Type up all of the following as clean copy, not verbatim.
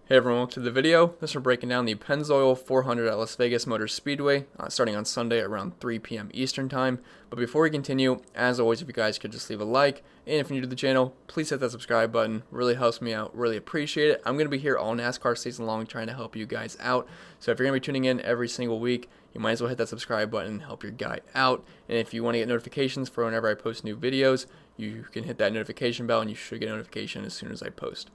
Hey everyone, welcome to the video. This we're breaking down the Pennzoil 400 at Las Vegas Motor Speedway, starting on Sunday around 3 p.m. Eastern Time. But before we continue, as always, if you guys could just leave a like, and if you're new to the channel, please hit that subscribe button. Really helps me out, really appreciate it. I'm going to be here all NASCAR season long trying to help you guys out. So if you're going to be tuning in every single week, you might as well hit that subscribe button and help your guy out. And if you want to get notifications for whenever I post new videos, you can hit that notification bell and you should get a notification as soon as I post.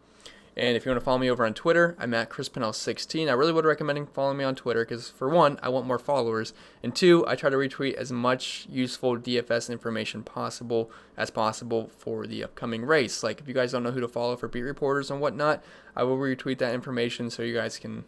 And if you want to follow me over on Twitter, I'm at Pennell16. I really would recommend following me on Twitter because, for one, I want more followers, and two, I try to retweet as much useful DFS information as possible for the upcoming race. Like, if you guys don't know who to follow for beat reporters and whatnot, I will retweet that information so you guys can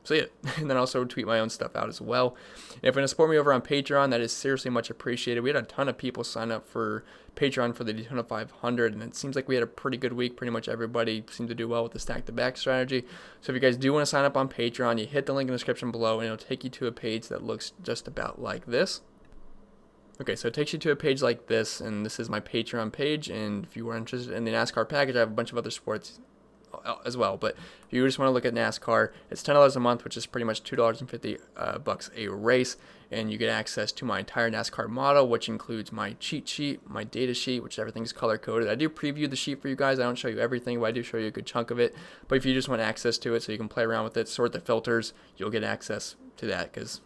see it, and then also tweet my own stuff out as well. And if you're going to support me over on Patreon, that is seriously much appreciated. We had a ton of people sign up for Patreon for the Daytona 500, and it seems like we had a pretty good week. Pretty much everybody seemed to do well with the stack-to-back strategy. So if you guys do want to sign up on Patreon, you hit the link in the description below, and it'll take you to a page that looks just about like this. Okay, so it takes you to a page like this, and this is my Patreon page, and if you are interested in the NASCAR package, I have a bunch of other sports as well. But if you just want to look at NASCAR, it's $10 a month, which is pretty much $2.50 bucks a race, and you get access to my entire NASCAR model, which includes my cheat sheet, my data sheet, which everything's color coded. I do preview the sheet for you guys. I don't show you everything, but I do show you a good chunk of it. But if you just want access to it so you can play around with it, sort the filters, you'll get access to that, because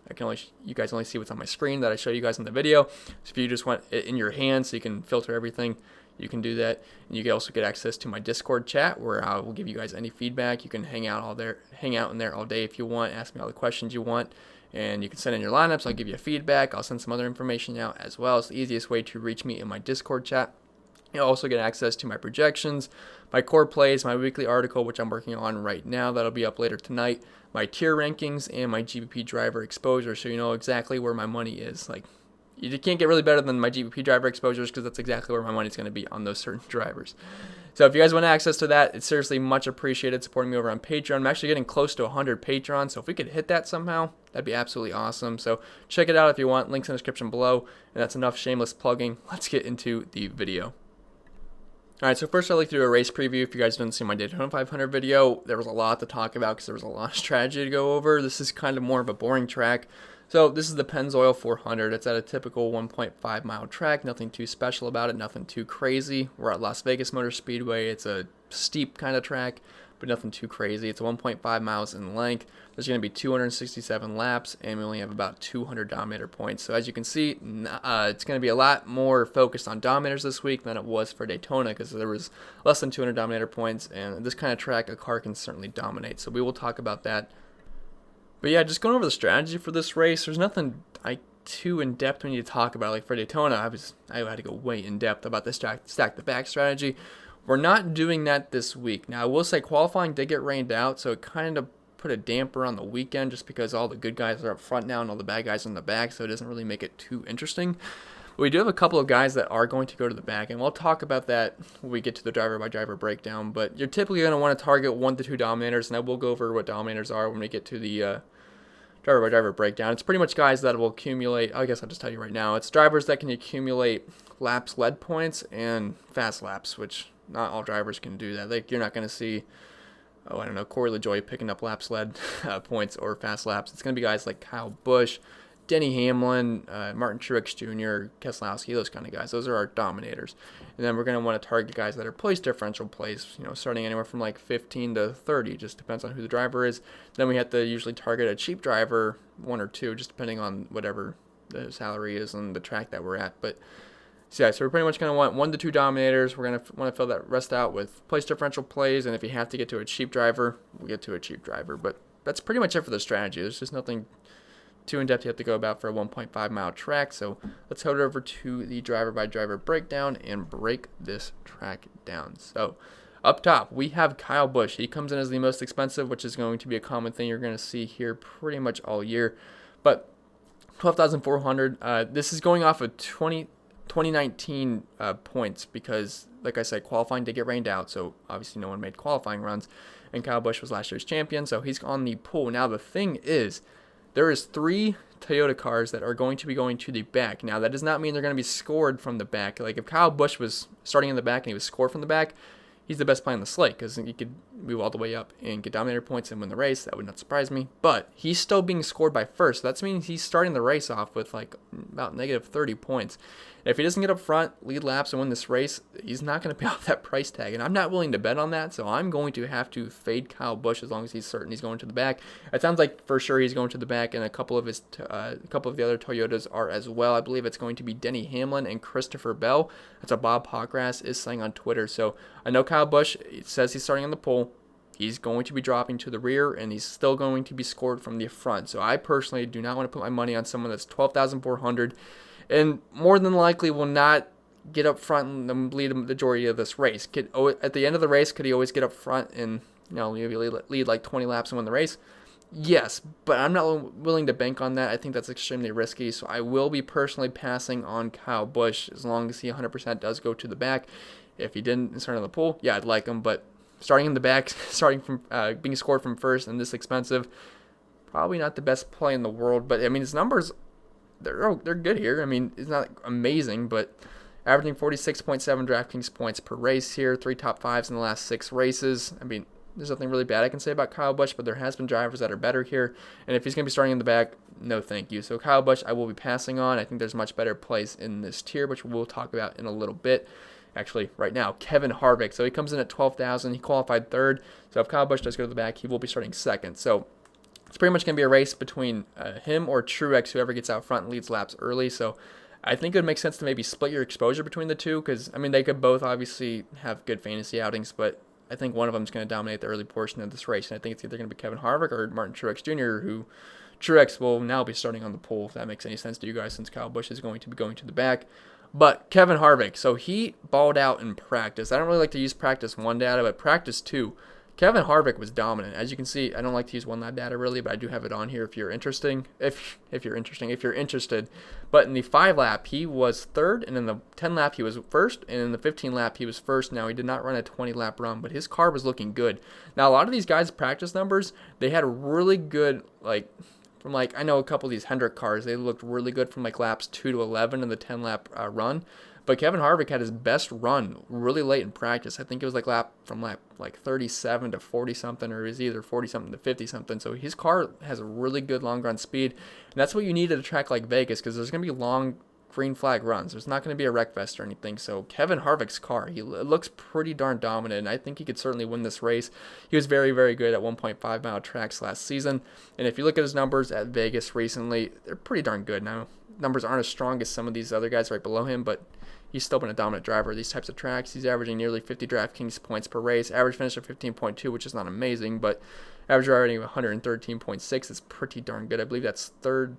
you guys only see what's on my screen that I show you guys in the video. So if you just want it in your hand so you can filter everything, you can do that. And you can also get access to my Discord chat, where I will give you guys any feedback. You can hang out in there all day if you want, ask me all the questions you want, and you can send in your lineups. I'll give you feedback. I'll send some other information out as well. It's the easiest way to reach me in my Discord chat. You'll also get access to my projections, my core plays, my weekly article, which I'm working on right now. That'll be up later tonight. My tier rankings and my GPP driver exposure, so you know exactly where my money is. Like, you can't get really better than my GPP driver exposures, because that's exactly where my money's going to be on those certain drivers. So if you guys want access to that, it's seriously much appreciated supporting me over on Patreon. I'm actually getting close to 100 Patrons, so if we could hit that somehow, that'd be absolutely awesome. So check it out if you want. Links in the description below. And that's enough shameless plugging. Let's get into the video. Alright, so first I'd like to do a race preview. If you guys didn't see my Daytona 500 video, there was a lot to talk about because there was a lot of strategy to go over. This is kind of more of a boring track. So this is the Pennzoil 400. It's at a typical 1.5 mile track. Nothing too special about it, nothing too crazy. We're at Las Vegas Motor Speedway. It's a steep kind of track, but nothing too crazy. It's 1.5 miles in length. There's going to be 267 laps, and we only have about 200 Dominator points. So as you can see, it's going to be a lot more focused on Dominators this week than it was for Daytona, because there was less than 200 Dominator points, and this kind of track, a car can certainly dominate. So we will talk about that. But yeah, just going over the strategy for this race, there's nothing too in-depth we need to talk about. Like for Daytona, I had to go way in-depth about this stack-the-back strategy. We're not doing that this week. Now, I will say qualifying did get rained out, so it kind of put a damper on the weekend, just because all the good guys are up front now and all the bad guys are in the back, so it doesn't really make it too interesting. But we do have a couple of guys that are going to go to the back, and we'll talk about that when we get to the driver-by-driver breakdown. But you're typically going to want to target 1 to 2 Dominators, and I will go over what Dominators are when we get to the driver-by-driver breakdown. It's pretty much guys that will accumulate, I guess I'll just tell you right now, it's drivers that can accumulate laps led points and fast laps, which not all drivers can do that. Like, you're not going to see, I don't know, Corey LaJoie picking up laps led points or fast laps. It's going to be guys like Kyle Busch, Denny Hamlin, Martin Truex Jr., Keselowski, those kind of guys. Those are our Dominators. And then we're going to want to target guys that are place differential plays, starting anywhere from like 15 to 30. Just depends on who the driver is. Then we have to usually target a cheap driver, 1 or 2, just depending on whatever the salary is and the track that we're at. But so yeah, so we're pretty much going to want 1 to 2 Dominators. We're going to want to fill that rest out with place differential plays. And if you have to get to a cheap driver, we'll get to a cheap driver. But that's pretty much it for the strategy. There's just nothing too in-depth you have to go about for a 1.5 mile track. So let's head over to the driver-by-driver breakdown and break this track down. So up top, we have Kyle Busch. He comes in as the most expensive, which is going to be a common thing you're going to see here pretty much all year. But 12,400, this is going off of 2019 points, because, like I said, qualifying did get rained out, so obviously no one made qualifying runs, and Kyle Busch was last year's champion, so he's on the pool. Now, the thing is, there is 3 Toyota cars that are going to be going to the back. Now, that does not mean they're going to be scored from the back. Like, if Kyle Busch was starting in the back and he was scored from the back, he's the best play on the slate because he could move all the way up and get dominator points and win the race. That would not surprise me. But he's still being scored by first. So that means he's starting the race off with like about negative 30 points. And if he doesn't get up front, lead laps, and win this race, he's not going to pay off that price tag. And I'm not willing to bet on that, so I'm going to have to fade Kyle Busch as long as he's certain he's going to the back. It sounds like for sure he's going to the back, and a couple of the other Toyotas are as well. I believe it's going to be Denny Hamlin and Christopher Bell. That's what Bob Pockgrass is saying on Twitter. So I know Kyle Busch says he's starting on the pole. He's going to be dropping to the rear, and he's still going to be scored from the front. So I personally do not want to put my money on someone that's 12,400 and more than likely will not get up front and lead the majority of this race. At the end of the race, could he always get up front and maybe lead like 20 laps and win the race? Yes, but I'm not willing to bank on that. I think that's extremely risky, so I will be personally passing on Kyle Busch as long as he 100% does go to the back. If he didn't start on the pole, yeah, I'd like him, but starting in the back, starting from being scored from first and this expensive, probably not the best play in the world. But I mean, his numbers, they're good here. I mean, it's not amazing, but averaging 46.7 DraftKings points per race here, 3 top 5s in the last 6 races. I mean, there's nothing really bad I can say about Kyle Busch, but there has been drivers that are better here. And if he's going to be starting in the back, no thank you. So Kyle Busch, I will be passing on. I think there's much better plays in this tier, which we'll talk about in a little bit. Actually, right now, Kevin Harvick. So he comes in at 12,000. He qualified third. So if Kyle Busch does go to the back, he will be starting second. So it's pretty much going to be a race between him or Truex, whoever gets out front and leads laps early. So I think it would make sense to maybe split your exposure between the two because, I mean, they could both obviously have good fantasy outings, but I think one of them is going to dominate the early portion of this race. And I think it's either going to be Kevin Harvick or Martin Truex Jr., who Truex will now be starting on the pole, if that makes any sense to you guys, since Kyle Busch is going to be going to the back. But Kevin Harvick, so he balled out in practice. I don't really like to use practice 1 data, but practice 2, Kevin Harvick was dominant. As you can see, I don't like to use 1 lap data really, but I do have it on here if you're interested. But in the 5 lap, he was third, and in the 10 lap, he was first, and in the 15 lap, he was first. Now, he did not run a 20 lap run, but his car was looking good. Now, a lot of these guys' practice numbers, they had really good, I know a couple of these Hendrick cars, they looked really good from laps 2 to 11 in the 10 lap run. But Kevin Harvick had his best run really late in practice. I think it was lap 37 to 40 something, or it was either 40 something to 50 something. So his car has a really good long run speed, and that's what you need at a track like Vegas because there's going to be long green flag runs. There's not going to be a wreck fest or anything. So Kevin Harvick's car, he looks pretty darn dominant, and I think he could certainly win this race. He was very, very good at 1.5 mile tracks last season, and if you look at his numbers at Vegas recently, they're pretty darn good. Now, numbers aren't as strong as some of these other guys right below him, but he's still been a dominant driver of these types of tracks. He's averaging nearly 50 DraftKings points per race. Average finish of 15.2, which is not amazing, but average rating of 113.6 is pretty darn good. I believe that's third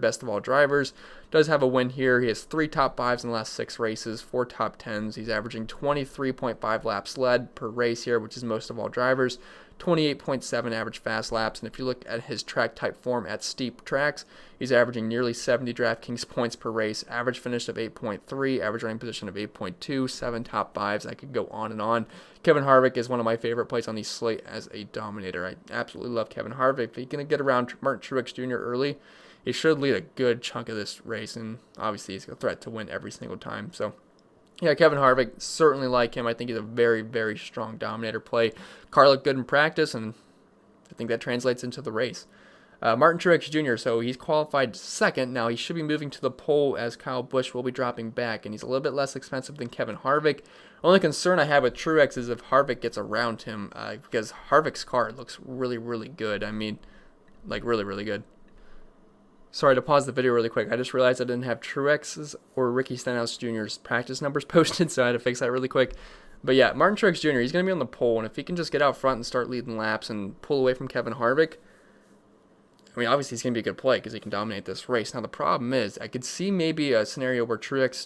best of all drivers. Does have a win here. He has 3 top 5s in the last 6 races, 4 top 10s. He's averaging 23.5 laps led per race here, which is most of all drivers. 28.7 average fast laps, and if you look at his track type form at steep tracks, he's averaging nearly 70 DraftKings points per race, average finish of 8.3, average running position of 8.2, 7 top 5s. I could go on and on. Kevin Harvick is one of my favorite plays on the slate as a dominator. I absolutely love Kevin Harvick. If he's going to get around Martin Truex Jr. early, he should lead a good chunk of this race, and obviously he's a threat to win every single time. So yeah, Kevin Harvick, certainly like him. I think he's a very, very strong dominator play. Car looked good in practice, and I think that translates into the race. Martin Truex Jr., so he's qualified second. Now, he should be moving to the pole as Kyle Busch will be dropping back, and he's a little bit less expensive than Kevin Harvick. Only concern I have with Truex is if Harvick gets around him, because Harvick's car looks really, really good. I mean, really, really good. Sorry to pause the video really quick. I just realized I didn't have Truex's or Ricky Stenhouse Jr.'s practice numbers posted, so I had to fix that really quick. But yeah, Martin Truex Jr., he's going to be on the pole, and if he can just get out front and start leading laps and pull away from Kevin Harvick, I mean, obviously he's going to be a good play because he can dominate this race. Now, the problem is I could see maybe a scenario where Truex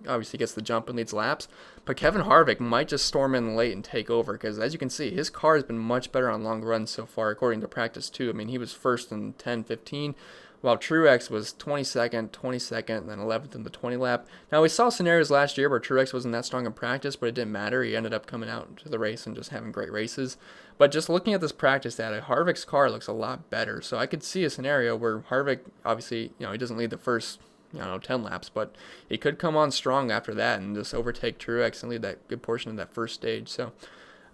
obviously gets the jump and leads laps, but Kevin Harvick might just storm in late and take over because, as you can see, his car has been much better on long runs so far, according to practice too. I mean, he was first in 10, 15, while Truex was 22nd, and then 11th in the 20 lap. Now, we saw scenarios last year where Truex wasn't that strong in practice, but it didn't matter. He ended up coming out to the race and just having great races. But just looking at this practice data, Harvick's car looks a lot better. So I could see a scenario where Harvick, obviously, he doesn't lead the first I don't know, 10 laps, but he could come on strong after that and just overtake Truex and lead that good portion of that first stage. So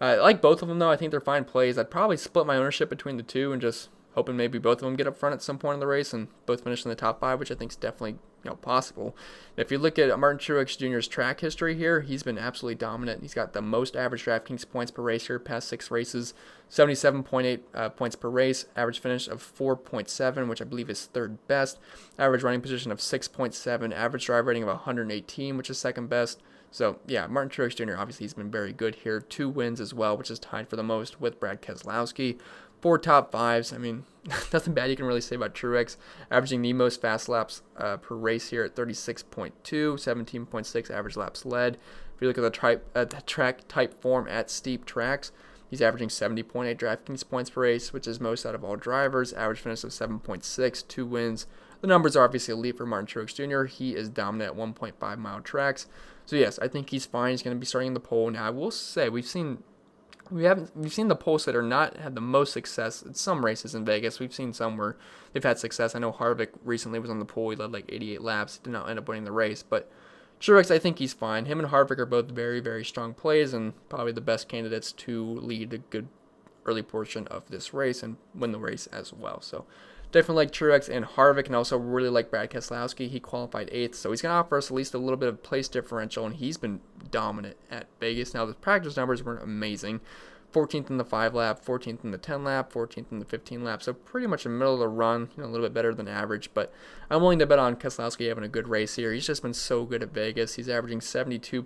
I like both of them, though. I think they're fine plays. I'd probably split my ownership between the two and just hoping maybe both of them get up front at some point in the race and both finish in the top 5, which I think is definitely possible. If you look at Martin Truex Jr.'s track history here, he's been absolutely dominant. He's got the most average DraftKings points per race here, past 6 races, 77.8 points per race, average finish of 4.7, which I believe is third best, average running position of 6.7, average drive rating of 118, which is second best. So, yeah, Martin Truex Jr., obviously, he's been very good here. 2 wins as well, which is tied for the most with Brad Keselowski. 4 top 5s. I mean, nothing bad you can really say about Truex. Averaging the most fast laps per race here at 36.2, 17.6 average laps led. If you look at the track type form at steep tracks, he's averaging 70.8 DraftKings points per race, which is most out of all drivers. Average finish of 7.6, 2 wins. The numbers are obviously elite for Martin Truex Jr. He is dominant at 1.5 mile tracks. So yes, I think he's fine. He's going to be starting in the pole. Now I will say we've seen the poles that are not had the most success in some races in Vegas. We've seen some where they've had success. I know Harvick recently was on the pole. He led like 88 laps. Did not end up winning the race, but Truex, I think he's fine. Him and Harvick are both very, very strong plays and probably the best candidates to lead a good early portion of this race and win the race as well. So definitely like Truex and Harvick, and also really like Brad Keselowski. He qualified 8th, so he's going to offer us at least a little bit of place differential, and he's been dominant at Vegas. Now, the practice numbers weren't amazing. 14th in the 5 lap, 14th in the 10 lap, 14th in the 15 lap, so pretty much in the middle of the run, a little bit better than average, but I'm willing to bet on Keselowski having a good race here. He's just been so good at Vegas. He's averaging 72.7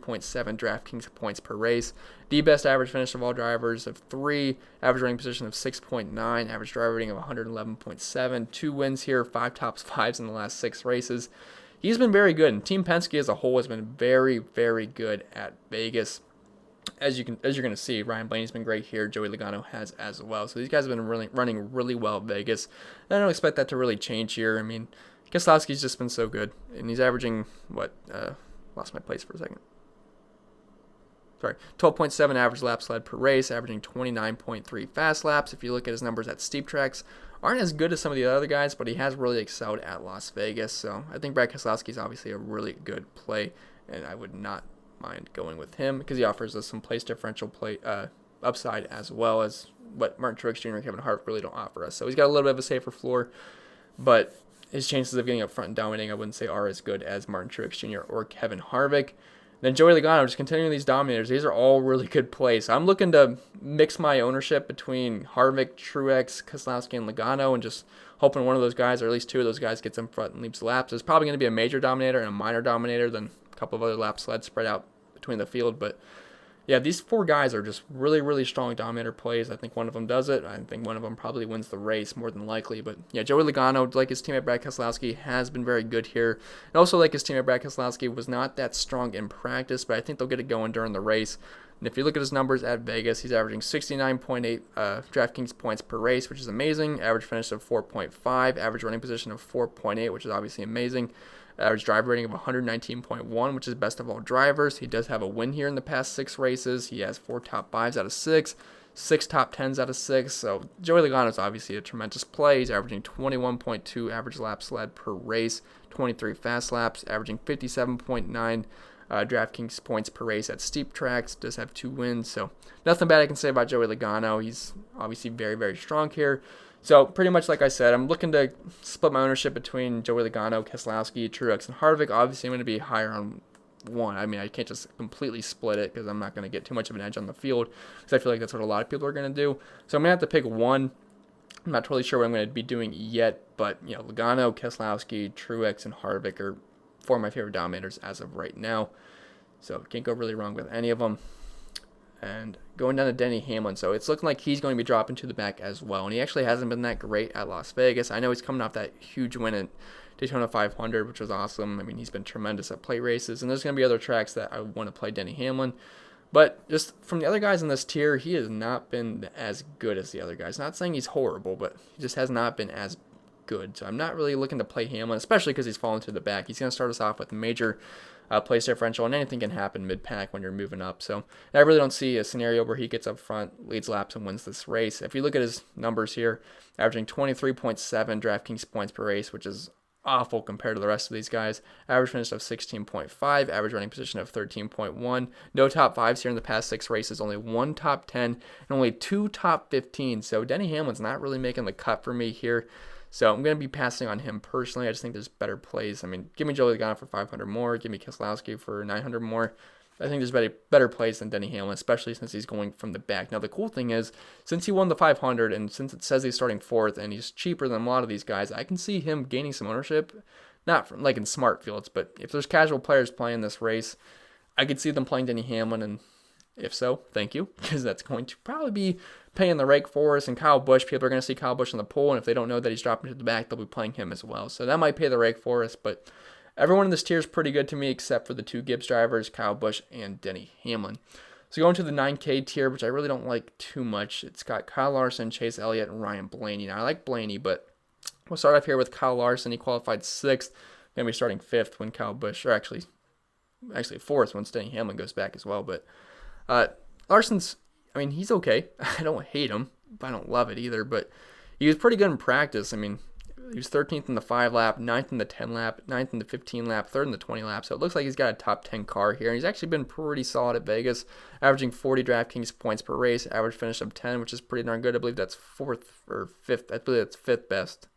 DraftKings points per race, the best average finish of all drivers of 3, average running position of 6.9, average driver rating of 111.7, 2 wins here, 5 top 5s in the last 6 races. He's been very good, and Team Penske as a whole has been very, very good at Vegas. As you're going to see, Ryan Blaney's been great here. Joey Logano has as well. So these guys have been running really well at Vegas. And I don't expect that to really change here. I mean, Keselowski's just been so good. And he's averaging, lost my place for a second. 12.7 average laps led per race, averaging 29.3 fast laps. If you look at his numbers at steep tracks, aren't as good as some of the other guys, but he has really excelled at Las Vegas. So I think Brad Keselowski is obviously a really good play, and I would not mind going with him because he offers us some place differential upside as well as what Martin Truex Jr. and Kevin Harvick really don't offer us. So he's got a little bit of a safer floor, but his chances of getting up front and dominating I wouldn't say are as good as Martin Truex Jr. or Kevin Harvick. Then Joey Logano, just continuing these dominators. These are all really good plays. So I'm looking to mix my ownership between Harvick, Truex, Keselowski, and Logano, and just hoping one of those guys, or at least 2 of those guys, gets in front and leaps laps. There's probably going to be a major dominator and a minor dominator, then couple of other laps led spread out between the field, but yeah, these 4 guys are just really, really strong dominator plays. I think one of them does it. I think one of them probably wins the race more than likely, but yeah, Joey Logano, like his teammate Brad Keselowski, has been very good here, and also like his teammate Brad Keselowski, was not that strong in practice, but I think they'll get it going during the race. And if you look at his numbers at Vegas, he's averaging 69.8 DraftKings points per race, which is amazing. Average finish of 4.5, average running position of 4.8, which is obviously amazing. Average driver rating of 119.1, which is best of all drivers. He does have a win here in the past 6 races. He has 4 top 5s out of 6, 6 top 10s out of 6. So Joey Logano is obviously a tremendous play. He's averaging 21.2 average laps led per race, 23 fast laps, averaging 57.9 DraftKings points per race at steep tracks. Does have 2 wins. So nothing bad I can say about Joey Logano. He's obviously very, very strong here. So pretty much like I said, I'm looking to split my ownership between Joey Logano, Keselowski, Truex, and Harvick. Obviously, I'm going to be higher on one. I mean, I can't just completely split it because I'm not going to get too much of an edge on the field because I feel like that's what a lot of people are going to do. So I'm going to have to pick one. I'm not totally sure what I'm going to be doing yet, but Logano, Keselowski, Truex, and Harvick are 4 of my favorite dominators as of right now. So can't go really wrong with any of them. And going down to Denny Hamlin, so it's looking like he's going to be dropping to the back as well. And he actually hasn't been that great at Las Vegas. I know he's coming off that huge win at Daytona 500, which was awesome. I mean, he's been tremendous at plate races. And there's going to be other tracks that I want to play Denny Hamlin. But just from the other guys in this tier, he has not been as good as the other guys. Not saying he's horrible, but he just has not been as good. So I'm not really looking to play Hamlin, especially because he's fallen to the back. He's going to start us off with a major place differential, and anything can happen mid-pack when you're moving up. So I really don't see a scenario where he gets up front, leads laps, and wins this race. If you look at his numbers here, averaging 23.7 DraftKings points per race, which is awful compared to the rest of these guys. Average finish of 16.5, average running position of 13.1. No top 5s here in the past 6 races, only 1 top 10, and only 2 top 15. So Denny Hamlin's not really making the cut for me here. So I'm going to be passing on him personally. I just think there's better plays. I mean, give me Joey Logano for 500 more. Give me Keselowski for 900 more. I think there's better plays than Denny Hamlin, especially since he's going from the back. Now, the cool thing is, since he won the 500, and since it says he's starting 4th, and he's cheaper than a lot of these guys, I can see him gaining some ownership. Not from, like in smart fields, but if there's casual players playing this race, I could see them playing Denny Hamlin, and if so, thank you, because that's going to probably be paying the rake for us. And Kyle Busch, people are going to see Kyle Busch in the pool, and if they don't know that he's dropping to the back, they'll be playing him as well. So that might pay the rake for us, but everyone in this tier is pretty good to me except for the 2 Gibbs drivers, Kyle Busch and Denny Hamlin. So going to the 9K tier, which I really don't like too much, it's got Kyle Larson, Chase Elliott, and Ryan Blaney. Now, I like Blaney, but we'll start off here with Kyle Larson. He qualified 6th. Going to be starting 5th when Kyle Busch, or actually 4th once Denny Hamlin goes back as well. But Larson's, I mean, he's okay. I don't hate him, but I don't love it either. But he was pretty good in practice. I mean, he was 13th in the 5 lap, 9th in the 10 lap, 9th in the 15 lap, 3rd in the 20 lap. So it looks like he's got a top 10 car here. And he's actually been pretty solid at Vegas, averaging 40 DraftKings points per race, average finish of 10, which is pretty darn good. I believe that's 4th or 5th. I believe that's 5th best.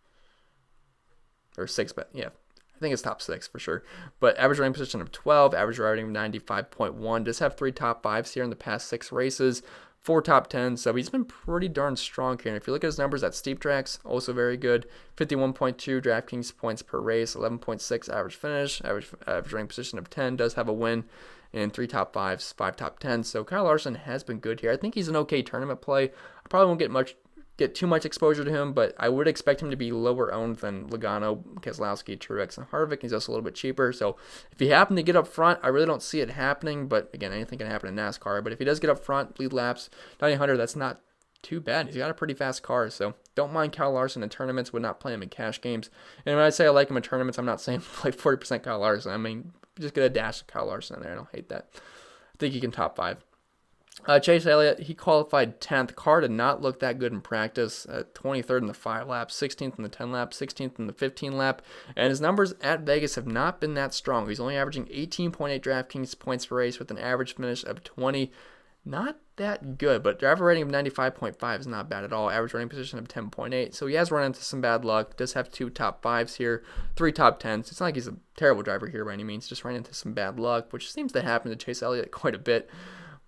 Or 6th best. Yeah, I think it's top 6 for sure. But average running position of 12, average rating of 95.1. Does have 3 top 5s here in the past 6 races. 4 top 10s, so he's been pretty darn strong here. And if you look at his numbers at steep tracks, also very good. 51.2 DraftKings points per race, 11.6 average finish, average rank position of 10, does have a win, and 3 top 5s, 5 top 10s. So Kyle Larson has been good here. I think he's an okay tournament play. I probably won't get too much exposure to him, but I would expect him to be lower owned than Logano, Keselowski, Truex, and Harvick. He's also a little bit cheaper, so if he happens to get up front, I really don't see it happening, but again, anything can happen in NASCAR. But if he does get up front, lead laps, 900, that's not too bad. He's got a pretty fast car, so don't mind Kyle Larson in tournaments, would not play him in cash games. And when I say I like him in tournaments, I'm not saying play 40% Kyle Larson. I mean, just get a dash of Kyle Larson in there. I don't hate that. I think he can top 5. Chase Elliott, he qualified 10th. Car did not look that good in practice. 23rd in the 5 laps, 16th in the 10 lap, 16th in the 15 lap. And his numbers at Vegas have not been that strong. He's only averaging 18.8 DraftKings points per race with an average finish of 20. Not that good, but driver rating of 95.5 is not bad at all. Average running position of 10.8. So he has run into some bad luck. Does have 2 top 5s here, 3 top 10s. It's not like he's a terrible driver here by any means. Just ran into some bad luck, which seems to happen to Chase Elliott quite a bit.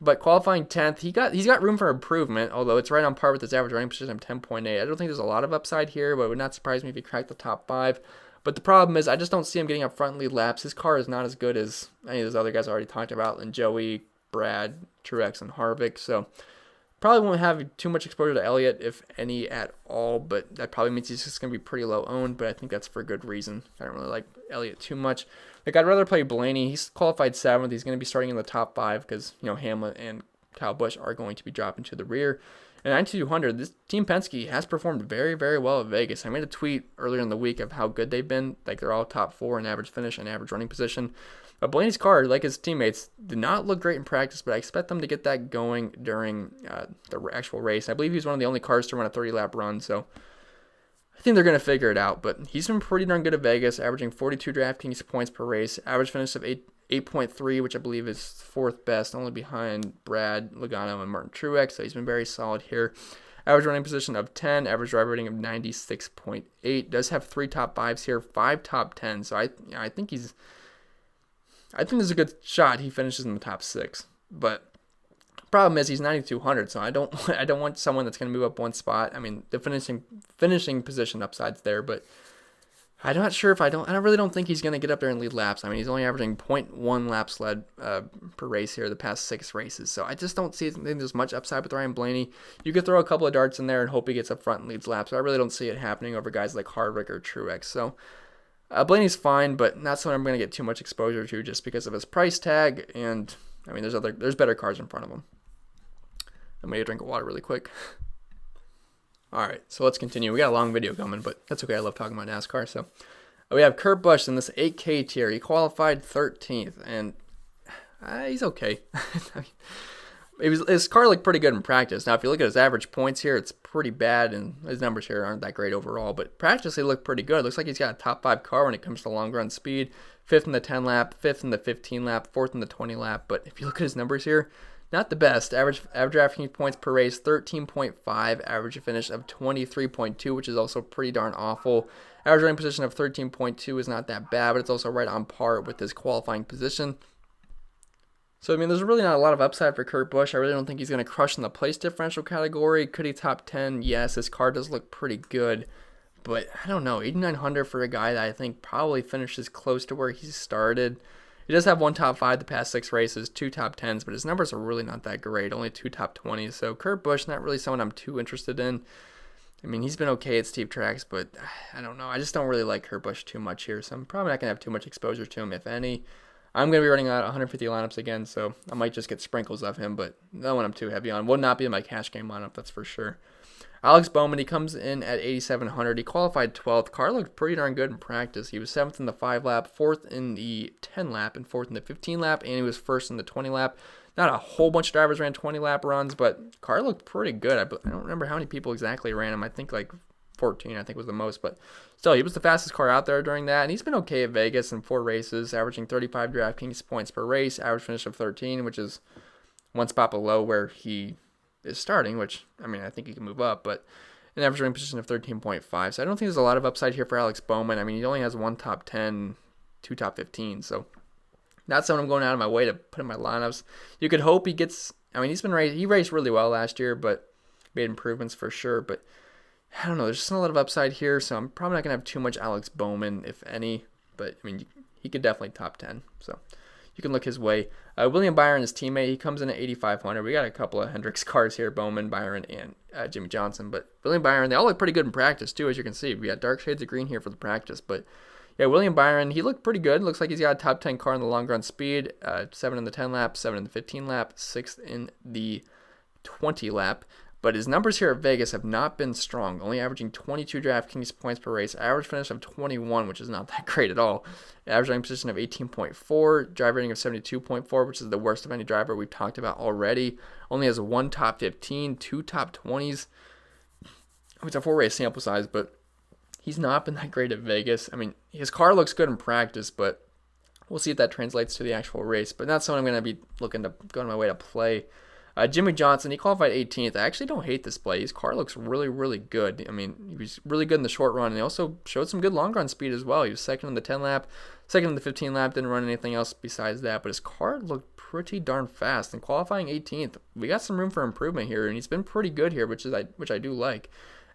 But qualifying 10th, he's got room for improvement, although it's right on par with his average running position of 10.8. I don't think there's a lot of upside here, but it would not surprise me if he cracked the top 5. But the problem is I just don't see him getting up front and lead laps. His car is not as good as any of those other guys I already talked about, and Joey, Brad, Truex, and Harvick. So probably won't have too much exposure to Elliott, if any at all, but that probably means he's just going to be pretty low owned, but I think that's for a good reason. I don't really like Elliott too much. Like, I'd rather play Blaney. He's qualified 7th. He's going to be starting in the top 5 because, Hamlin and Kyle Busch are going to be dropping to the rear. And 9200, this Team Penske has performed very, very well at Vegas. I made a tweet earlier in the week of how good they've been. Like, they're all top 4 in average finish and average running position. But Blaney's car, like his teammates, did not look great in practice, but I expect them to get that going during the actual race. I believe he's one of the only cars to run a 30-lap run, so I think they're going to figure it out. But he's been pretty darn good at Vegas, averaging 42 DraftKings points per race, average finish of 8.3, which I believe is 4th best, only behind Brad, Logano, and Martin Truex. So he's been very solid here. Average running position of 10, average driver rating of 96.8. Does have 3 top 5s here, 5 top 10s. So I think there's a good shot he finishes in the top 6. But problem is he's 9200, so I don't want someone that's going to move up one spot. I mean, the finishing position upside's there, but I'm not sure if I really don't think he's going to get up there and lead laps. I mean, he's only averaging 0.1 laps led per race here the past 6 races. So I just don't think there's much upside with Ryan Blaney. You could throw a couple of darts in there and hope he gets up front and leads laps, but I really don't see it happening over guys like Harvick or Truex. So Blaney's fine, but not someone I'm going to get too much exposure to just because of his price tag. And I mean, there's better cars in front of him. I'm going to drink of water really quick. All right, so let's continue. We got a long video coming, but that's okay. I love talking about NASCAR. So we have Kurt Busch in this 8K tier. He qualified 13th, and he's okay. his car looked pretty good in practice. Now, if you look at his average points here, it's pretty bad, and his numbers here aren't that great overall. But practice, he looked pretty good. It looks like he's got a top 5 car when it comes to long run speed. 5th in the 10 lap, 5th in the 15 lap, 4th in the 20 lap. But if you look at his numbers here, not the best. Average Draftkings points per race, 13.5. Average finish of 23.2, which is also pretty darn awful. Average running position of 13.2 is not that bad, but it's also right on par with his qualifying position. So, I mean, there's really not a lot of upside for Kurt Busch. I really don't think he's going to crush in the place differential category. Could he top 10? Yes, his car does look pretty good. But, I don't know, 8,900 for a guy that I think probably finishes close to where he started. He does have one top 5 the past 6 races, 2 top 10s, but his numbers are really not that great, only 2 top 20s. So Kurt Busch, not really someone I'm too interested in. I mean, he's been okay at steep tracks, but I don't know. I just don't really like Kurt Busch too much here, so I'm probably not going to have too much exposure to him, if any. I'm going to be running out 150 lineups again, so I might just get sprinkles of him, but no one I'm too heavy on. Will not be in my cash game lineup, that's for sure. Alex Bowman, he comes in at 8,700. He qualified 12th. Car looked pretty darn good in practice. He was 7th in the 5 lap, 4th in the 10 lap, and 4th in the 15 lap, and he was 1st in the 20 lap. Not a whole bunch of drivers ran 20 lap runs, but car looked pretty good. I don't remember how many people exactly ran him. I think like 14, I think was the most, but still, he was the fastest car out there during that, and he's been okay at Vegas in 4 races, averaging 35 DraftKings points per race, average finish of 13, which is one spot below where he is starting, which, I mean, I think he can move up, but an average running position of 13.5. So I don't think there's a lot of upside here for Alex Bowman. I mean, he only has 1 top 10, 2 top 15, so not someone I'm going out of my way to put in my lineups. You could hope he gets, I mean, he raced really well last year, but made improvements for sure, but I don't know, there's just not a lot of upside here, so I'm probably not going to have too much Alex Bowman, if any, but, I mean, he could definitely top 10, so you can look his way. William Byron, his teammate, he comes in at 8,500. We got a couple of Hendricks cars here, Bowman, Byron, and Jimmie Johnson. But William Byron, they all look pretty good in practice, too, as you can see. We got dark shades of green here for the practice. But, yeah, William Byron, he looked pretty good. Looks like he's got a top 10 car in the long run speed. 7 in the 10 lap, 7 in the 15 lap, 6th in the 20 lap. But his numbers here at Vegas have not been strong, only averaging 22 DraftKings points per race, average finish of 21, which is not that great at all. Average running position of 18.4, driver rating of 72.4, which is the worst of any driver we've talked about already. Only has 1 top 15, 2 top 20s. It's a 4-race sample size, but he's not been that great at Vegas. I mean, his car looks good in practice, but we'll see if that translates to the actual race. But not someone I'm going to be looking to go on my way to play. Jimmie Johnson, he qualified 18th. I actually don't hate this play. His car looks really, really good. I mean, he was really good in the short run, and he also showed some good long run speed as well. He was 2nd in the 10 lap, 2nd in the 15 lap, didn't run anything else besides that, but his car looked pretty darn fast. And qualifying 18th, we got some room for improvement here, and he's been pretty good here, which I do like.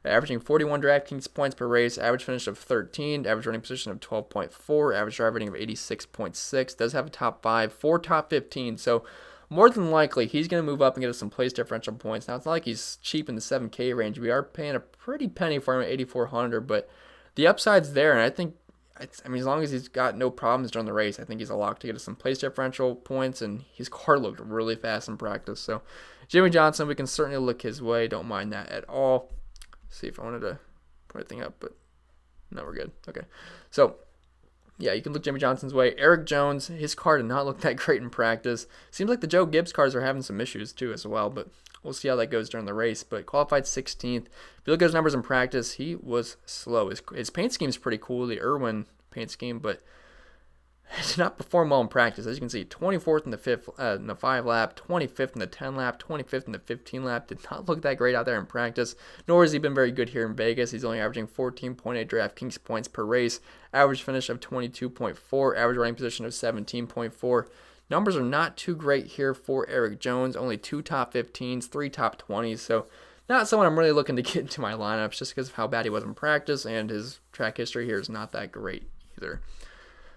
Averaging 41 DraftKings points per race, average finish of 13, average running position of 12.4, average driver rating of 86.6, does have a top 5, 4 top 15, so more than likely, he's going to move up and get us some place differential points. Now, it's not like he's cheap in the 7K range. We are paying a pretty penny for him at 8,400, but the upside's there, and I think, I mean, as long as he's got no problems during the race, I think he's a lock to get us some place differential points, and his car looked really fast in practice. So, Jimmie Johnson, we can certainly look his way. Don't mind that at all. Let's see if I wanted to put anything up, but no, we're good. Okay, so yeah, you can look Jimmie Johnson's way. Erik Jones, his car did not look that great in practice. Seems like the Joe Gibbs cars are having some issues too as well, but we'll see how that goes during the race. But qualified 16th. If you look at his numbers in practice, he was slow. His paint scheme is pretty cool, the Irwin paint scheme, but it did not perform well in practice. As you can see, 24th in the 5 lap, 25th in the 10 lap, 25th in the 15 lap. Did not look that great out there in practice, nor has he been very good here in Vegas. He's only averaging 14.8 DraftKings points per race, average finish of 22.4, average running position of 17.4. Numbers are not too great here for Erik Jones. Only 2 top 15s, 3 top 20s, so not someone I'm really looking to get into my lineups just because of how bad he was in practice, and his track history here is not that great either.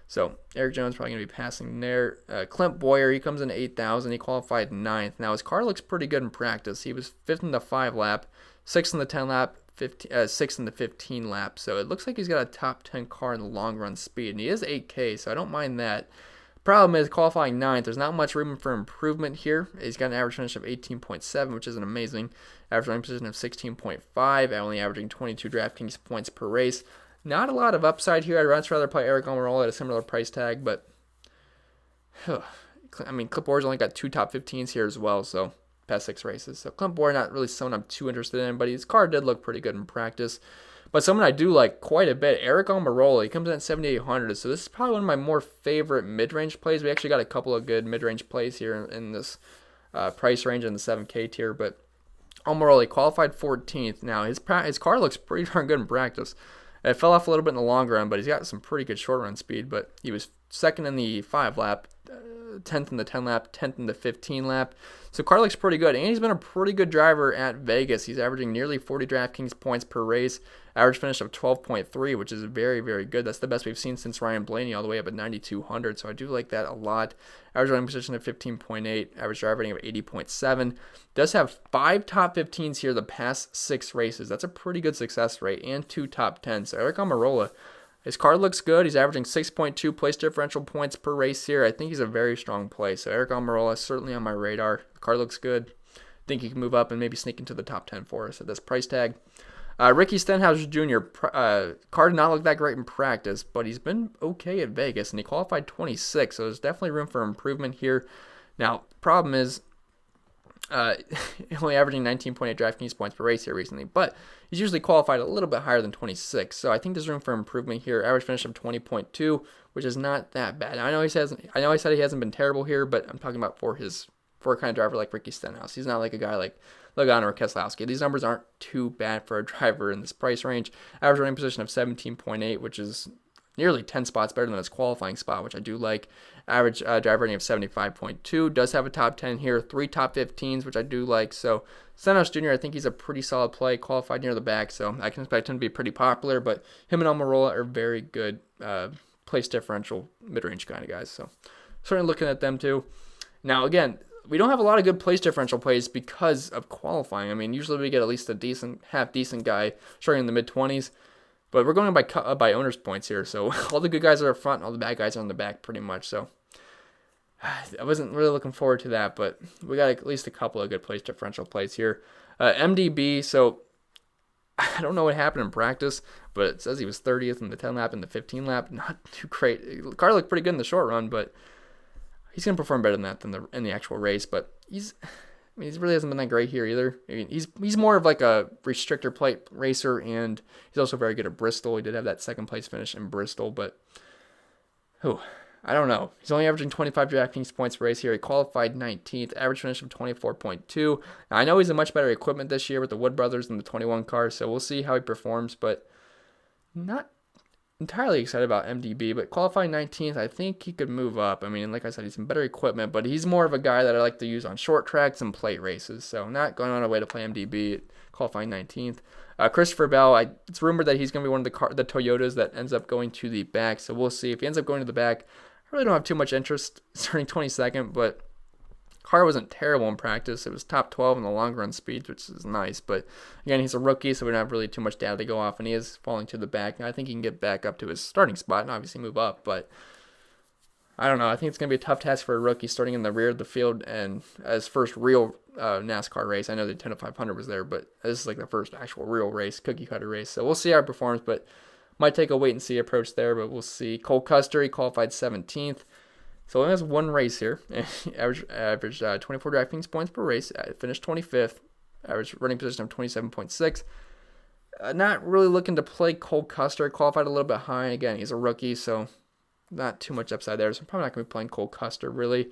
So, Erik Jones probably going to be passing there. Clint Bowyer, he comes in 8,000. He qualified 9th. Now, his car looks pretty good in practice. He was 5th in the 5 lap, 6th in the 10 lap, 6th in the 15 lap. So, it looks like he's got a top 10 car in the long run speed. And he is 8K, so I don't mind that. Problem is, qualifying 9th, there's not much room for improvement here. He's got an average finish of 18.7, which is an amazing. Average running position of 16.5, only averaging 22 DraftKings points per race. Not a lot of upside here. I'd much rather play Aric Almirola at a similar price tag, but I mean, Clint Bowyer's only got 2 top 15s here as well, so past 6 races. So Clint Bowyer, not really someone I'm too interested in, but his car did look pretty good in practice. But someone I do like quite a bit, Aric Almirola. He comes in at 7,800, so this is probably one of my more favorite mid-range plays. We actually got a couple of good mid-range plays here in this price range in the 7K tier, but Almirola qualified 14th. Now, his car looks pretty darn good in practice. It fell off a little bit in the long run, but he's got some pretty good short run speed. But he was second in the 5 lap, 10th in the 10 lap, 10th in the 15 lap. So car looks pretty good, and he's been a pretty good driver at Vegas. He's averaging nearly 40 DraftKings points per race, average finish of 12.3, which is very, very good. That's the best we've seen since Ryan Blaney, all the way up at 9,200. So I do like that a lot. Average running position of 15.8, average driver rating of 80.7. Does have 5 top 15s here the past 6 races. That's a pretty good success rate, and 2 top 10s. So Aric Almirola, his car looks good. He's averaging 6.2 place differential points per race here. I think he's a very strong play. So Aric Almirola is certainly on my radar. The car looks good. I think he can move up and maybe sneak into the top 10 for us at this price tag. Ricky Stenhouse Jr. Car did not look that great in practice, but he's been okay at Vegas, and he qualified 26, so there's definitely room for improvement here. Now, problem is, only averaging 19.8 DraftKings points per race here recently, but he's usually qualified a little bit higher than 26, so I think there's room for improvement here. Average finish of 20.2, which is not that bad. I know I said he hasn't been terrible here, but I'm talking about for a kind of driver like Ricky Stenhouse. He's not like a guy like Logano or Keselowski. These numbers aren't too bad for a driver in this price range. Average running position of 17.8, which is nearly 10 spots better than his qualifying spot, which I do like. Average driver rating of 75.2. Does have a top 10 here. 3 top 15s, which I do like. So Stenhouse Jr., I think he's a pretty solid play. Qualified near the back, so I can expect him to be pretty popular. But him and Almirola are very good place differential mid-range kind of guys. So certainly looking at them too. Now, again, we don't have a lot of good place differential plays because of qualifying. I mean, usually we get at least a half-decent guy starting in the mid-20s. But we're going by owner's points here. So all the good guys are up front, all the bad guys are on the back pretty much. So I wasn't really looking forward to that, but we got at least a couple of good place differential plays here. MDB, so I don't know what happened in practice, but it says he was 30th in the 10 lap and the 15 lap. Not too great. The car looked pretty good in the short run, but he's going to perform better than that in the actual race. But he really hasn't been that great here either. I mean, he's more of like a restrictor plate racer, and he's also very good at Bristol. He did have that second place finish in Bristol, but I don't know. He's only averaging 25 DraftKings points per race here. He qualified 19th, average finish of 24.2. Now, I know he's in much better equipment this year with the Wood Brothers and the 21 car, so we'll see how he performs, but not entirely excited about MDB, but qualifying 19th, I think he could move up. I mean, like I said, he's in better equipment, but he's more of a guy that I like to use on short tracks and plate races, so not going on a way to play MDB, qualifying 19th. Christopher Bell, it's rumored that he's going to be one of the Toyotas that ends up going to the back, so we'll see. If he ends up going to the back, I really don't have too much interest starting 22nd, but car wasn't terrible in practice. It was top 12 in the long run speeds, which is nice. But again, he's a rookie, so we don't have really too much data to go off, and he is falling to the back. And I think he can get back up to his starting spot and obviously move up. But I don't know. I think it's going to be a tough task for a rookie starting in the rear of the field and his first real NASCAR race. I know the 10 to 500 was there, but this is like the first actual real race, cookie cutter race. So we'll see how it performs, but might take a wait and see approach there, but we'll see. Cole Custer, he qualified 17th. So he only has one race here. average 24 DraftKings points per race. Finished 25th. Average running position of 27.6. Not really looking to play Cole Custer. Qualified a little bit high. Again, he's a rookie, so not too much upside there. So I'm probably not going to be playing Cole Custer, really.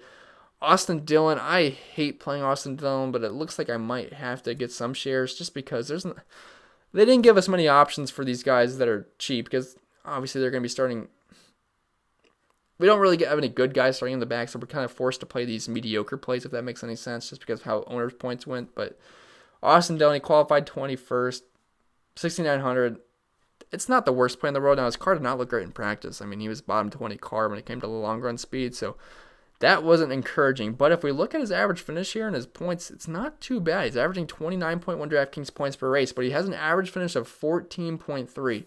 Austin Dillon. I hate playing Austin Dillon, but it looks like I might have to get some shares just because they didn't give us many options for these guys that are cheap, because obviously they're going to be starting. We don't really have any good guys starting in the back, so we're kind of forced to play these mediocre plays, if that makes any sense, just because of how owners' points went. But Austin Dillon, he qualified 21st, 6,900. It's not the worst play in the world. Now, his car did not look great in practice. I mean, he was bottom 20 car when it came to the long run speed, so that wasn't encouraging. But if we look at his average finish here and his points, it's not too bad. He's averaging 29.1 DraftKings points per race, but he has an average finish of 14.3.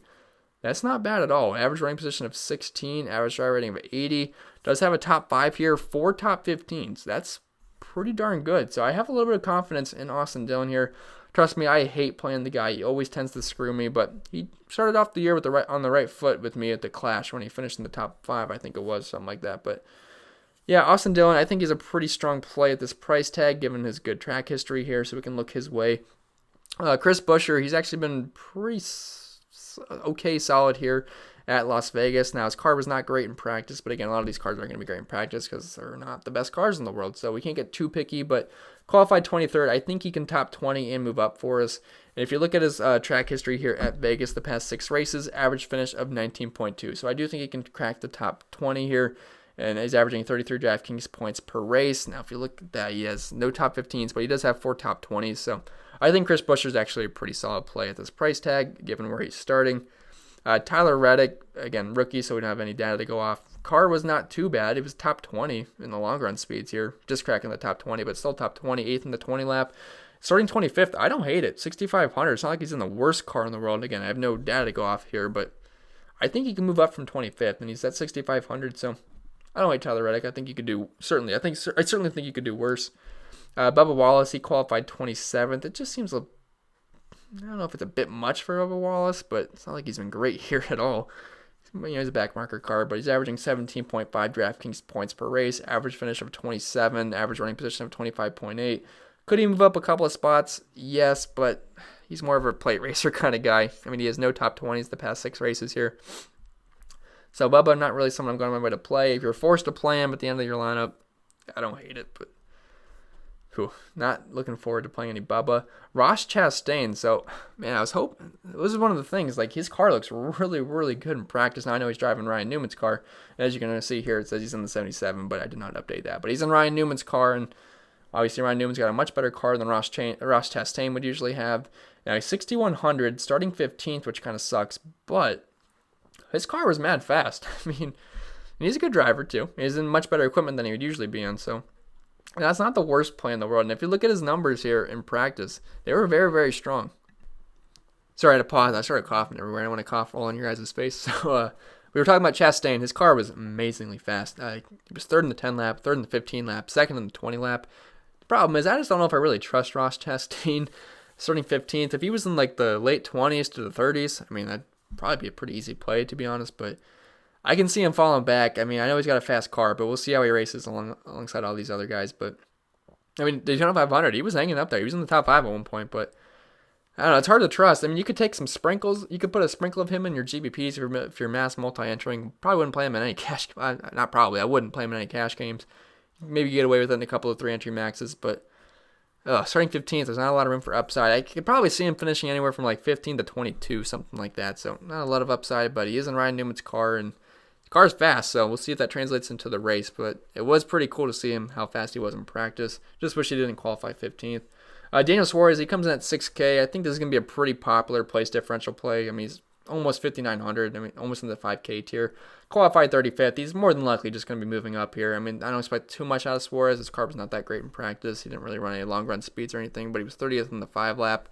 That's not bad at all. Average running position of 16, average driver rating of 80. Does have a top 5 here, 4 top 15s. That's pretty darn good. So I have a little bit of confidence in Austin Dillon here. Trust me, I hate playing the guy. He always tends to screw me, but he started off the year on the right foot with me at the Clash when he finished in the top 5, I think it was, something like that. But Yeah, Austin Dillon, I think he's a pretty strong play at this price tag given his good track history here, so we can look his way. Chris Buescher, he's actually been pretty okay solid here at Las Vegas. Now, his car was not great in practice, but again, a lot of these cars aren't going to be great in practice because they're not the best cars in the world, so we can't get too picky, but qualified 23rd, I think he can top 20 and move up for us. And if you look at his track history here at Vegas, the past 6 races, average finish of 19.2, so I do think he can crack the top 20 here. And he's averaging 33 DraftKings points per race. Now, if you look at that, he has no top 15s, but he does have 4 top 20s. So I think Chris Buescher is actually a pretty solid play at this price tag, given where he's starting. Tyler Reddick, again, rookie, so we don't have any data to go off. Car was not too bad. It was top 20 in the long run speeds here, just cracking the top 20, but still top 20, 8th in the 20 lap. Starting 25th, I don't hate it. 6,500. It's not like he's in the worst car in the world. Again, I have no data to go off here, but I think he can move up from 25th, and he's at 6,500, so I don't hate Tyler Reddick. I think you could do I certainly think you could do worse. Bubba Wallace, he qualified 27th. It just seems I don't know if it's a bit much for Bubba Wallace, but it's not like he's been great here at all. He's a backmarker car, but he's averaging 17.5 DraftKings points per race, average finish of 27, average running position of 25.8. Could he move up a couple of spots? Yes, but he's more of a plate racer kind of guy. I mean, he has no top 20s the past 6 races here. So Bubba, not really someone I'm going my way to play. If you're forced to play him at the end of your lineup, I don't hate it, but not looking forward to playing any Bubba. Ross Chastain, so, man, I was hoping, this is one of the things, like, his car looks really, really good in practice. Now, I know he's driving Ryan Newman's car. As you can see here, it says he's in the 77, but I did not update that. But he's in Ryan Newman's car, and obviously Ryan Newman's got a much better car than Ross Chastain would usually have. Now, he's 6,100, starting 15th, which kind of sucks, but his car was mad fast. I mean, he's a good driver, too. He's in much better equipment than he would usually be in, so that's not the worst play in the world. And if you look at his numbers here in practice, they were very, very strong. Sorry, I had to pause. I started coughing everywhere. I don't want to cough all in your guys' face. So we were talking about Chastain. His car was amazingly fast. He was 3rd in the 10 lap, 3rd in the 15 lap, 2nd in the 20 lap. The problem is I just don't know if I really trust Ross Chastain starting 15th. If he was in like the late 20s to the 30s, I mean, that'd probably be a pretty easy play, to be honest, but I can see him falling back. I mean, I know he's got a fast car, but we'll see how he races alongside all these other guys. But, I mean, Daytona 500, he was hanging up there. He was in the top 5 at one point, but I don't know. It's hard to trust. I mean, you could take some sprinkles. You could put a sprinkle of him in your GBPs if you're mass multi-entering. Probably wouldn't play him in any cash. Not probably. I wouldn't play him in any cash games. Maybe get away with it in a couple of 3-entry maxes, but starting 15th, there's not a lot of room for upside. I could probably see him finishing anywhere from like 15 to 22, something like that. So not a lot of upside, but he is in Ryan Newman's car, and the car's fast, so we'll see if that translates into the race. But it was pretty cool to see him, how fast he was in practice. Just wish he didn't qualify 15th. Daniel Suarez, he comes in at 6K. I think this is going to be a pretty popular place differential play. I mean, he's almost 5,900. I mean, almost in the 5K tier. Qualified 35th. He's more than likely just going to be moving up here. I mean, I don't expect too much out of Suarez. His car was not that great in practice. He didn't really run any long run speeds or anything, but he was 30th in the 5 lap.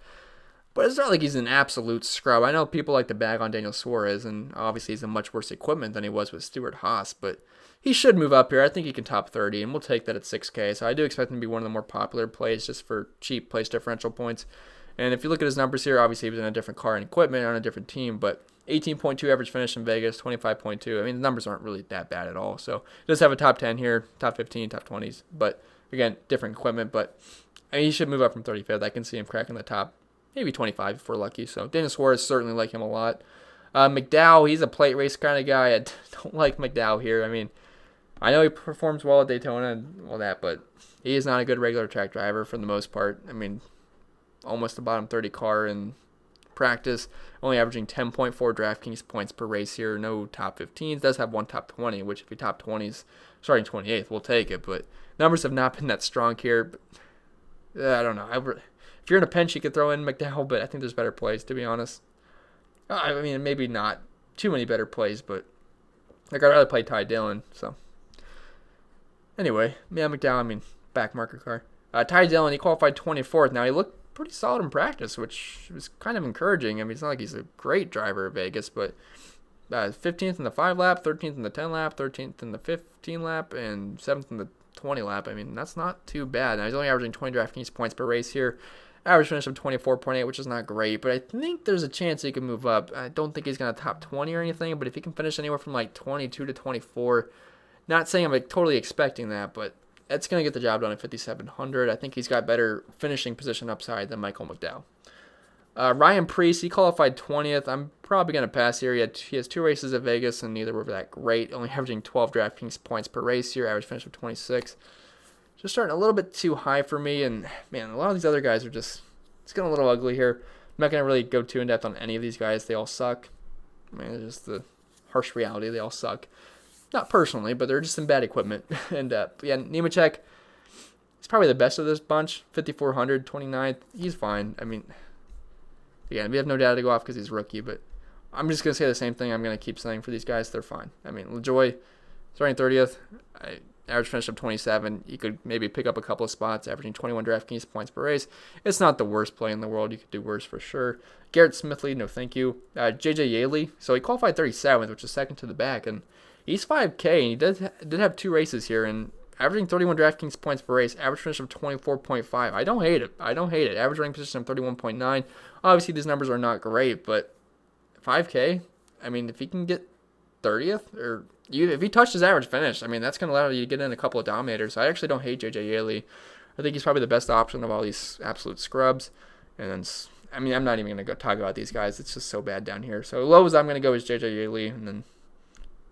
But it's not like he's an absolute scrub. I know people like to bag on Daniel Suarez, and obviously he's in much worse equipment than he was with Stewart Haas, but he should move up here. I think he can top 30, and we'll take that at 6K. So I do expect him to be one of the more popular plays just for cheap place differential points. And if you look at his numbers here, obviously he was in a different car and equipment on a different team, but 18.2 average finish in Vegas, 25.2. I mean, the numbers aren't really that bad at all. So he does have a top 10 here, top 15, top 20s. But again, different equipment. But I mean, he should move up from 35th. I can see him cracking the top, maybe 25 if we're lucky. So Daniel Suarez, certainly like him a lot. McDowell, he's a plate race kind of guy. I don't like McDowell here. I mean, I know he performs well at Daytona and all that, but he is not a good regular track driver for the most part. I mean, almost the bottom 30 car in practice, only averaging 10.4 DraftKings points per race here. No top 15s. Does have one top 20, which if he top 20s, starting 28th, we'll take it. But numbers have not been that strong here. But, I don't know. If you're in a pinch, you could throw in McDowell, but I think there's better plays, to be honest. I mean, maybe not too many better plays, but like I'd rather play Ty Dillon. So anyway, yeah, McDowell, I mean, back marker car. Ty Dillon, he qualified 24th. Now, he looked pretty solid in practice, which was kind of encouraging. I mean, it's not like he's a great driver at Vegas, but 15th in the 5 lap, 13th in the 10 lap, 13th in the 15 lap, and 7th in the 20 lap. I mean, that's not too bad. Now, he's only averaging 20 DraftKings points per race here. Average finish of 24.8, which is not great, but I think there's a chance he can move up. I don't think he's going to top 20 or anything, but if he can finish anywhere from like 22 to 24, Not saying I'm like totally expecting that, but it's going to get the job done at 5,700. I think he's got better finishing position upside than Michael McDowell. Ryan Preece, he qualified 20th. I'm probably going to pass here. He has 2 races at Vegas, and neither were that great. Only averaging 12 DraftKings points per race here. Average finish of 26. Just starting a little bit too high for me. And, man, a lot of these other guys are just, it's getting a little ugly here. I'm not going to really go too in-depth on any of these guys. They all suck. I mean, it's just the harsh reality. They all suck. Not personally, but they're just in bad equipment. And, yeah, Nemechek, he's probably the best of this bunch. 5,400, 29th. He's fine. I mean, again, we have no data to go off because he's a rookie, but I'm just going to say the same thing I'm going to keep saying for these guys. They're fine. I mean, LaJoy, starting 30th, average finish of 27. You could maybe pick up a couple of spots, averaging 21 DraftKings points per race. It's not the worst play in the world. You could do worse for sure. Garrett Smithley, no thank you. JJ Yaley, so he qualified 37th, which is second to the back, and he's 5K, and he did have 2 races here, and averaging 31 DraftKings points per race, average finish of 24.5. I don't hate it. Average running position of 31.9. Obviously, these numbers are not great, but 5K, I mean, if he can get 30th, or if he touched his average finish, I mean, that's going to allow you to get in a couple of dominators. I actually don't hate JJ Yaley. I think he's probably the best option of all these absolute scrubs. And then, I mean, I'm not even going to go talk about these guys. It's just so bad down here. So low as I'm going to go is JJ Yaley, and then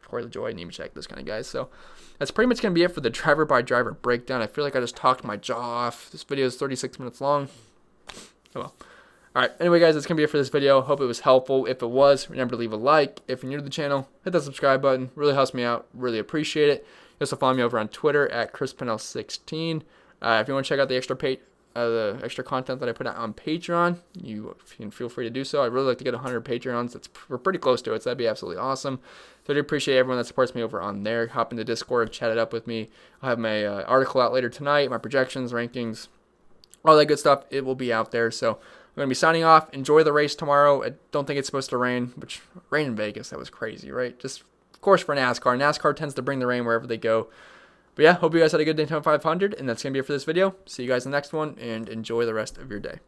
Corey LaJoy, Nemechek, those kind of guys. So that's pretty much going to be it for the driver-by-driver breakdown. I feel like I just talked my jaw off. This video is 36 minutes long. Oh well. All right. Anyway, guys, that's going to be it for this video. Hope it was helpful. If it was, remember to leave a like. If you're new to the channel, hit that subscribe button. Really helps me out. Really appreciate it. You also follow me over on Twitter at ChrisPennell16. If you want to check out the extra content that I put out on Patreon, you can feel free to do so. I'd really like to get 100 Patreons. We're pretty close to it, so that'd be absolutely awesome. So I do appreciate everyone that supports me over on there. Hop into Discord, chat it up with me. I'll have my article out later tonight, my projections, rankings, all that good stuff. It will be out there. So I'm going to be signing off. Enjoy the race tomorrow. I don't think it's supposed to rain, which rain in Vegas, that was crazy, right? Just, of course, for NASCAR. NASCAR tends to bring the rain wherever they go. But yeah, hope you guys had a good Daytona 500, and that's going to be it for this video. See you guys in the next one, and enjoy the rest of your day.